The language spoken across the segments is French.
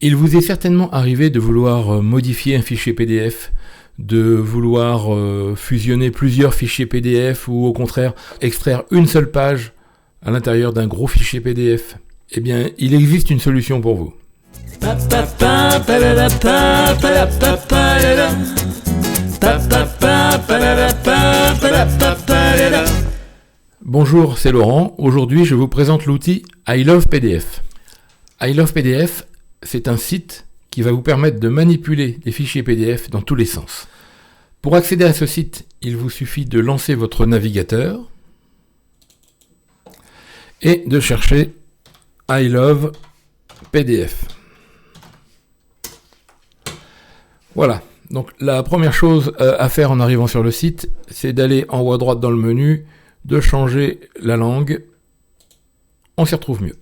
Il vous est certainement arrivé de vouloir modifier un fichier PDF, de vouloir fusionner plusieurs fichiers PDF ou au contraire extraire une seule page à l'intérieur d'un gros fichier PDF. Eh bien, il existe une solution pour vous. Bonjour, c'est Laurent. Aujourd'hui, je vous présente l'outil I Love PDF. I Love PDF, c'est un site qui va vous permettre de manipuler des fichiers PDF dans tous les sens. Pour accéder à ce site, il vous suffit de lancer votre navigateur et de chercher I Love PDF. Voilà, donc la première chose à faire en arrivant sur le site, c'est d'aller en haut à droite dans le menu, de changer la langue, on s'y retrouve mieux.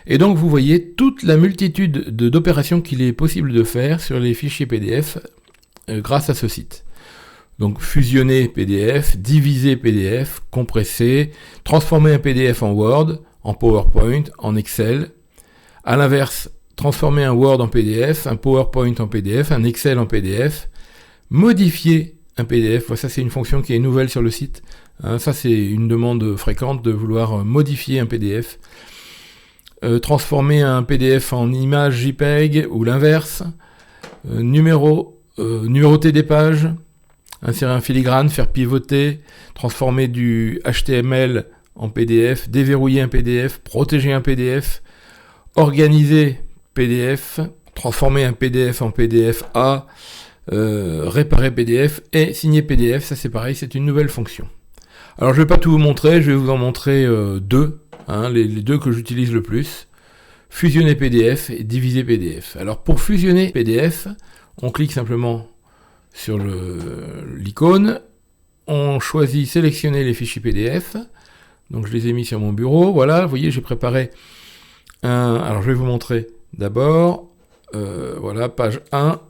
Et donc vous voyez toute la multitude d'opérations qu'il est possible de faire sur les fichiers PDF grâce à ce site. Donc fusionner PDF, diviser PDF, compresser, transformer un PDF en Word, en PowerPoint, en Excel. À l'inverse, transformer un Word en PDF, un PowerPoint en PDF, un Excel en PDF, modifier un PDF, ça c'est une fonction qui est nouvelle sur le site, ça c'est une demande fréquente de vouloir modifier un PDF, transformer un PDF en image JPEG ou l'inverse, numéroter des pages, insérer un filigrane, faire pivoter, transformer du HTML en PDF, déverrouiller un PDF, protéger un PDF, organiser PDF, transformer un PDF en PDF A, réparer PDF et signer PDF, ça c'est pareil, c'est une nouvelle fonction. Alors je ne vais pas tout vous montrer, je vais vous en montrer deux, les deux que j'utilise le plus. Fusionner PDF et diviser PDF. Alors pour fusionner PDF, on clique simplement sur l'icône, on choisit sélectionner les fichiers PDF, donc je les ai mis sur mon bureau, voilà, vous voyez j'ai préparé alors je vais vous montrer d'abord, voilà, page 1,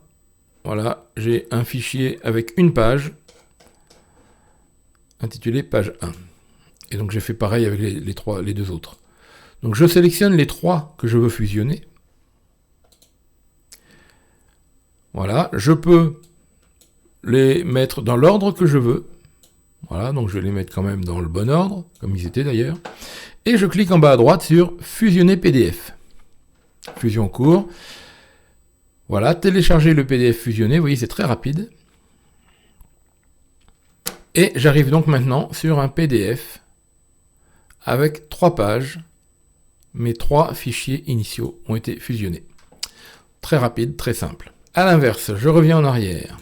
voilà, j'ai un fichier avec une page, intitulé page 1. Et donc j'ai fait pareil avec les deux autres. Donc je sélectionne les trois que je veux fusionner. Voilà, je peux les mettre dans l'ordre que je veux. Voilà, donc je vais les mettre quand même dans le bon ordre, comme ils étaient d'ailleurs. Et je clique en bas à droite sur fusionner PDF. Fusion en cours. Voilà, télécharger le PDF fusionné, vous voyez c'est très rapide. Et j'arrive donc maintenant sur un PDF avec 3 pages. Mes 3 fichiers initiaux ont été fusionnés. Très rapide, très simple. A l'inverse, je reviens en arrière.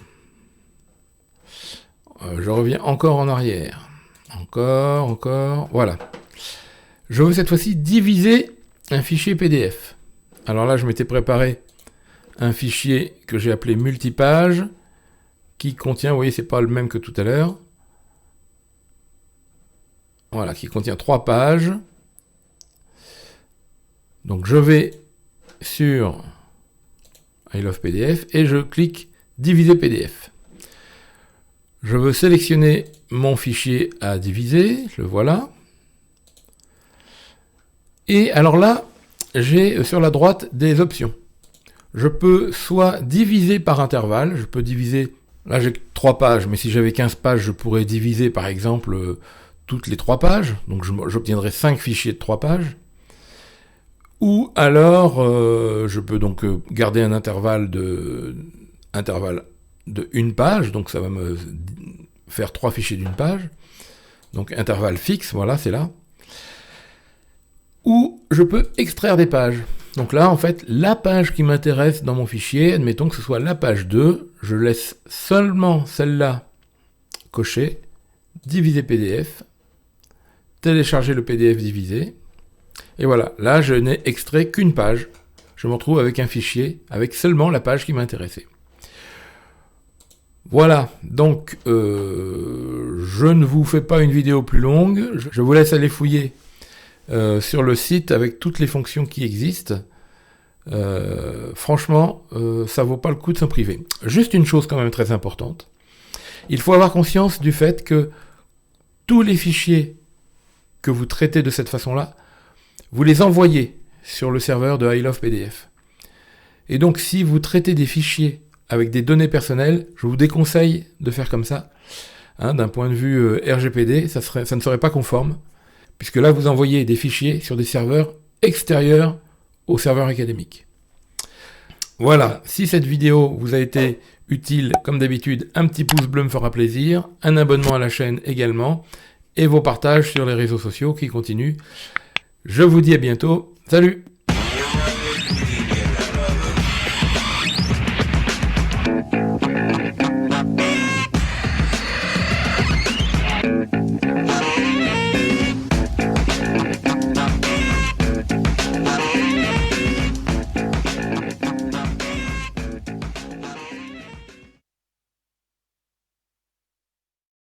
Je reviens encore en arrière. Encore, voilà. Je veux cette fois-ci diviser un fichier PDF. Alors là, je m'étais préparé un fichier que j'ai appelé multipage, qui contient, vous voyez, c'est pas le même que tout à l'heure. Voilà, qui contient 3 pages. Donc je vais sur I Love PDF et je clique diviser PDF. Je veux sélectionner mon fichier à diviser, le voilà. Et alors là, j'ai sur la droite des options. Je peux soit diviser par intervalle, je peux diviser, là j'ai 3 pages, mais si j'avais 15 pages, je pourrais diviser par exemple toutes les 3 pages, donc j'obtiendrai 5 fichiers de 3 pages. Ou alors, je peux donc garder un intervalle de 1 page, donc ça va me faire 3 fichiers d'une page. Donc intervalle fixe, voilà, c'est là. Ou je peux extraire des pages. Donc là, en fait, la page qui m'intéresse dans mon fichier, admettons que ce soit la page 2, je laisse seulement celle-là cochée, diviser PDF, télécharger le PDF divisé. Et voilà, là je n'ai extrait qu'une page. Je me retrouve avec un fichier avec seulement la page qui m'intéressait. Voilà, donc je ne vous fais pas une vidéo plus longue. Je vous laisse aller fouiller sur le site avec toutes les fonctions qui existent. Franchement, ça vaut pas le coup de s'en priver. Juste une chose quand même très importante. Il faut avoir conscience du fait que tous les fichiers que vous traitez de cette façon-là, vous les envoyez sur le serveur de I Love PDF. Et donc, si vous traitez des fichiers avec des données personnelles, je vous déconseille de faire comme ça. D'un point de vue RGPD, ça ne serait pas conforme, puisque là, vous envoyez des fichiers sur des serveurs extérieurs aux serveurs académiques. Voilà, si cette vidéo vous a été utile, comme d'habitude, un petit pouce bleu me fera plaisir, un abonnement à la chaîne également, et vos partages sur les réseaux sociaux qui continuent. Je vous dis à bientôt, salut!